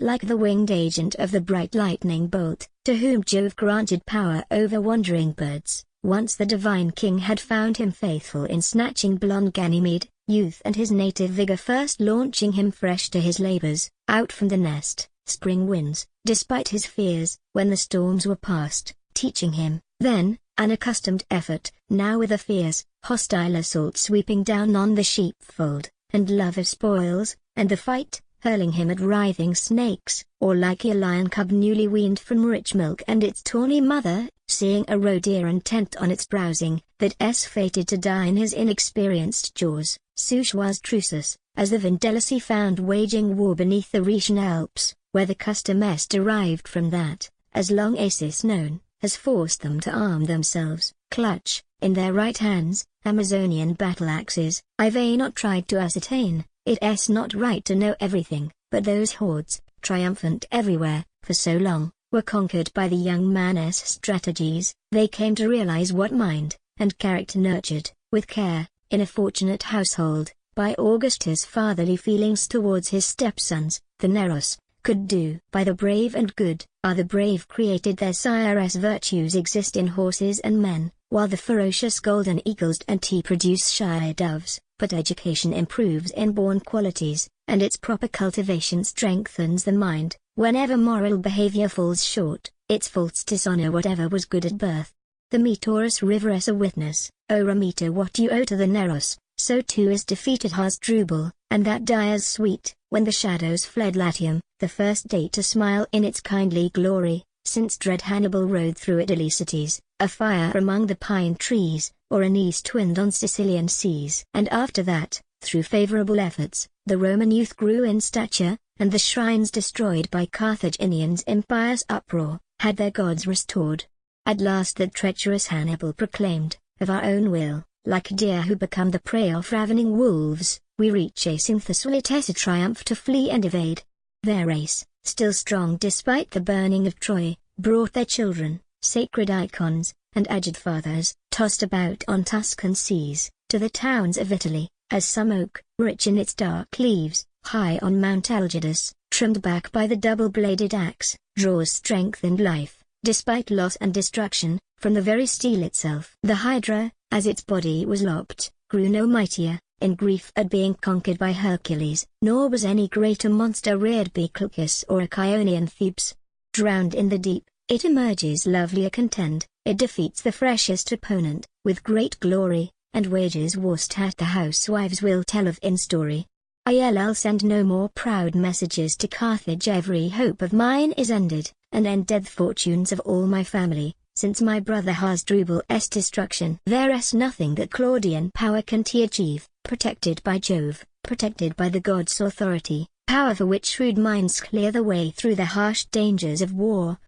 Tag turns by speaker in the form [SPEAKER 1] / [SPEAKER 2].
[SPEAKER 1] like the winged agent of the bright lightning bolt, to whom Jove granted power over wandering birds. Once the divine king had found him faithful in snatching blonde Ganymede, youth and his native vigor first launching him fresh to his labors, out from the nest, spring winds, despite his fears, when the storms were past, teaching him, then, unaccustomed effort, now with a fierce, hostile assault sweeping down on the sheepfold, and love of spoils, and the fight, hurling him at writhing snakes, or like a lion cub newly weaned from rich milk and its tawny mother, seeing a roe deer intent on its browsing, that's fated to die in his inexperienced jaws. Such was Drusus, as the Vindelici found waging war beneath the Rhaetian Alps, where the custom is derived from that, as long Acis known, has forced them to arm themselves, clutch, in their right hands, Amazonian battle-axes. I've not tried to ascertain, it's not right to know everything, but those hordes, triumphant everywhere, for so long, were conquered by the young man's strategies. They came to realize what mind, and character nurtured, with care, in a fortunate household, by Augustus' fatherly feelings towards his stepsons, the Neros, could do. By the brave and good, are the brave created. Their sire's virtues exist in horses and men, while the ferocious golden eagles and tea produce shy doves. But education improves inborn qualities, and its proper cultivation strengthens the mind. Whenever moral behavior falls short, its faults dishonor whatever was good at birth. The Taurus river is a witness. O remita what you owe to the Neros, so too is defeated Hasdrubal, and that dies sweet, when the shadows fled Latium, the first day to smile in its kindly glory, since dread Hannibal rode through it Elicites, a fire among the pine trees, or an east wind on Sicilian seas. And after that, through favorable efforts, the Roman youth grew in stature, and the shrines destroyed by Carthaginians' impious uproar, had their gods restored. At last the treacherous Hannibal proclaimed, of our own will, like deer who become the prey of ravening wolves, we reach Asynthus it as a triumph to flee and evade. Their race, still strong despite the burning of Troy, brought their children, sacred icons, and aged fathers, tossed about on Tuscan seas, to the towns of Italy, as some oak, rich in its dark leaves, high on Mount Algidus, trimmed back by the double-bladed axe, draws strength and life, despite loss and destruction, from the very steel itself. The Hydra, as its body was lopped, grew no mightier, in grief at being conquered by Hercules, nor was any greater monster reared by Glaucus or Achaeonian Thebes. Drowned in the deep, it emerges lovelier contend, it defeats the freshest opponent, with great glory, and wages war stat the housewives will tell of in story. I'll send no more proud messages to Carthage. Every hope of mine is ended, and ended the fortunes of all my family, since my brother Hasdrubal's destruction. There is nothing that Claudian power can achieve, protected by Jove, protected by the gods' authority, power for which shrewd minds clear the way through the harsh dangers of war,